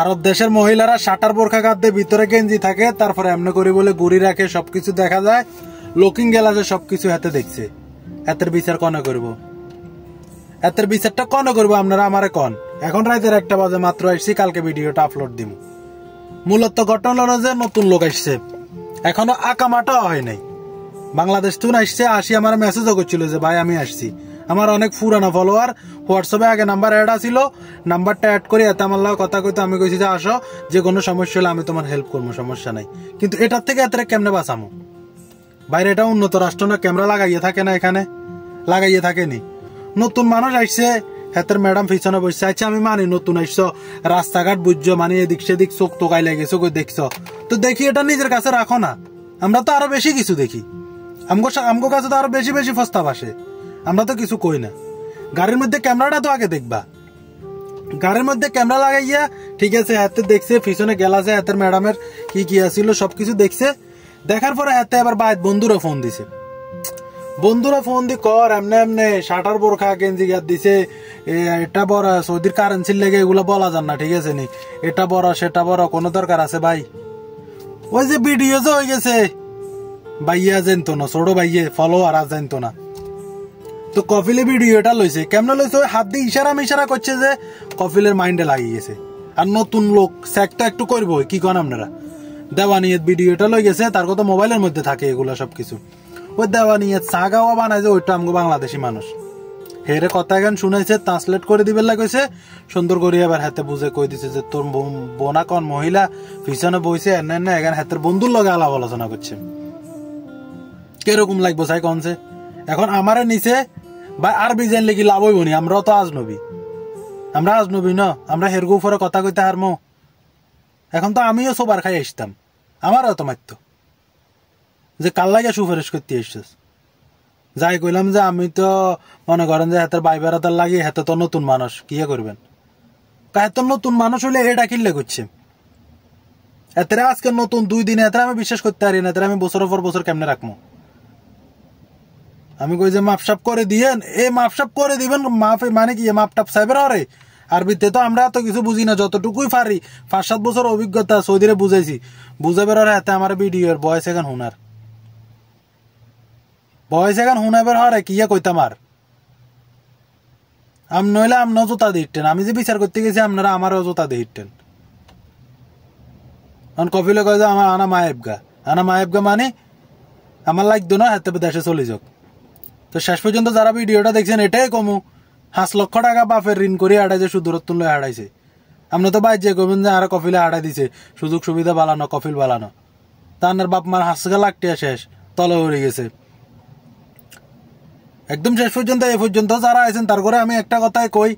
আরব দেশের মহিলারা শাটার বোরখা কাঁদতে ভিতরে গেঞ্জি থাকে, তারপরে এমনি করে বলে গুড়ি রাখে, সবকিছু দেখা যায়, লুকিং গ্লাসে সবকিছু হাতে দেখছে। এতের বিচার কনে করবো? এতের বিচারটা কনে করবো? আপনারা আমারে কন। এখন রাতের 1টা বাজে, মাত্র আসছি, কালকে ভিডিওটা আপলোড দিব। মূলত ঘটনা হলো যে নতুন লোক আসছে, এখনো আকামাটাও হয় নাই। বাংলাদেশ থেকে আসছে, আসি আমার মেসেজও করছিল যে ভাই আমি আসছি। আমার অনেক পুরানো ফলোয়ার, হোয়াটসঅ্যাপে আগে নাম্বার অ্যাড আছিল, নাম্বারটা অ্যাড করে এত আমার কথা কইতে আমি কইছি যে আসো, যে কোনো সমস্যা হলে আমি তোমার হেল্প করবো, সমস্যা নাই। কিন্তু এটার থেকে এত কেমনে বাঁচামো? বাইরে এটা উন্নত রাষ্ট্র না, ক্যামেরা লাগাইয়ে থাকে না, এখানে লাগাইয়ে থাকেনি। নতুন মানুষ আসছে, হাতের ম্যাডাম পিছনে বসছে। আচ্ছা আমি মানি নতুন আসছো, রাস্তাঘাট বুঝছো, মানে এদিক সেদিক চোখ টোকাই লেগেছো, দেখছো তো দেখি, এটা নিজের কাছে রাখো না। আমরা তো আরো বেশি কিছু দেখি, আমগো কাছে তো আরো বেশি বেশি প্রস্তাব আসে, আমরা তো কিছু কই না। গাড়ির মধ্যে ক্যামেরাটা তো আগে দেখবা, গাড়ির মধ্যে ক্যামেরা লাগাইয়া, ঠিক আছে হাতে দেখছে, পিছনে গেলাছে, হাতের ম্যাডামের কি কি আছিল সবকিছু দেখছে। দেখার পরে হাতে আবার বাইর বন্ধুরা ফোন দিছে, বন্ধুরা ফোন দি কর এমনে এমনে শাটার বোরখা গেঞ্জি গাদ দিছে, এটা বড় সৌদির কারেন্সির লেগে এগুলো বলা যান না, ঠিক আছে নি, এটা বড় সেটা বড়, কোনো দরকার আছে ভাই? ওই যে ভিডিও যে হয়ে গেছে, ভাইয়া জানতো না, ছোট ভাইয়ে ফলোয়ার আর জানতো না, তো কফিলে ভিডিওটা লইছে। কেমনে লইছে? ওই হাত দিয়ে ইশারা মিশারা করছে যে কফিলের মাইন্ডে লাগিয়ে গেছে। আর নতুন লোক স্যাকটা একটু করবো, কি কন আপনারা? দেওয়ানিয়ত ভিডিওটা লই গেছে, তার কথা মোবাইলের মধ্যে থাকে এগুলা সবকিছু। ওই দেওয়ানিয়ত চা গাওয়া বানায় যে, ওইটা আমগো বাংলাদেশি মানুষ। হেরে কথা গান শুনাইছে, ট্রান্সলেট করে দিবেন লাগছে, সুন্দর করে আবার হাতে বুঝে কই দিছে যে তোর বোনা কোন মহিলা পিছনে বইছে, এনে এখানে হাতের বন্ধুর লগে আলাপ আলোচনা করছে। কিরকম লাগবো চাই কনছে? এখন আমারে নিচে বা আরবি জানলে কি লাভ হইব নি? আমরাও তো আজনবী, আমরা আজনবী ন, আমরা হেরগু উপরে কথা কইতে হারমো? এখন তো আমিও সবার খাই আসতাম, আমারও তো মারত যে কাল লাগে সুপারিশ করতে এসছিস। যাই কইলাম যে আমি তো মনে করেন যে হাতের বাই বেড়াতার লাগে, হাতে তো নতুন মানুষ, কি করবেন? এত নতুন মানুষ হইলে এটা কিনলে করছে এতে আজকে নতুন 2 দিনে, এতে আমি বিশ্বাস করতে পারি না, এতে আমি বছরের পর বছর কেমনে রাখবো? আমি কই যে মাপসাপ করে দিয়েন, এ মাপসাপ করে দিবেন, মাপ মানে কি মাপটাপ সাহেবের হরে? আরবিতে তো আমরা এত কিছু বুঝি না, যতটুকুই পারি 5-7 বছর অভিজ্ঞতা সৌদিরে বুঝাইছি, বুঝাবের হরে হাতে আমার ভিডিওর বয়স এখন হুনার, বয়স এখন হুনাবের হরে কি কইতাম। আর আম নইলে আমন জোতা দিতেন, আমি যে বিচার করতে গেছি আপনারা আমারও জোতা দিতেন। কফিলে কয় যে আমার আনা মায়েবগা মানে আমার লাগতো না, হাতে দেশে চলে যাক। তো শেষ পর্যন্ত যারা ভিডিওটা দেখছেন এটাই কমু, 5 লক্ষ টাকা বাপের ঋণ করে হারাইছে, সুদূরত্ব লয়ে হারাইছে। আপনি তো বাইর যে কবেন যে আর কফিলে হারাই দিছে, সুযোগ সুবিধা বালানো, কফিল বালানো, তার বাপ মার হাসগা লাগটিয়া শেষ, তলে উড়ে গেছে একদম শেষ পর্যন্ত। এই পর্যন্ত যারা আছেন তার করে আমি একটা কথাই কই,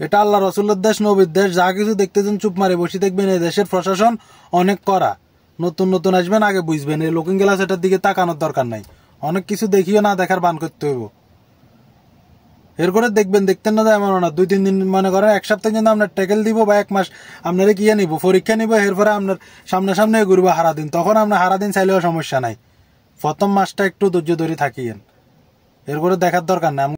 এটা আল্লাহ রসুলের দেশ, নবীর দেশ, যা কিছু দেখতেছেন চুপ মারে বসে দেখবেন। এই দেশের প্রশাসন অনেক কড়া, নতুন নতুন আসবেন আগে বুঝবেন, এই লুকিং গ্লাস এটার দিকে তাকানোর দরকার নাই, অনেক কিছু দেখিও না দেখার বান করতে হইব। এর করে দেখবেন, দেখতেন না যায় এমন না, 2-3 দিন মনে করেন 1 সপ্তাহ কিন্তু আপনার টেকেল দিব বা 1 মাস আপনারা কি নিব, পরীক্ষা নিব, এরপরে আপনার সামনে ঘুরবো হারাদিন, তখন আপনার হারাদিন চাইলেও সমস্যা নাই। প্রথম মাসটা একটু ধৈর্য ধরে থাকিয়েন, এর করে দেখার দরকার নাই।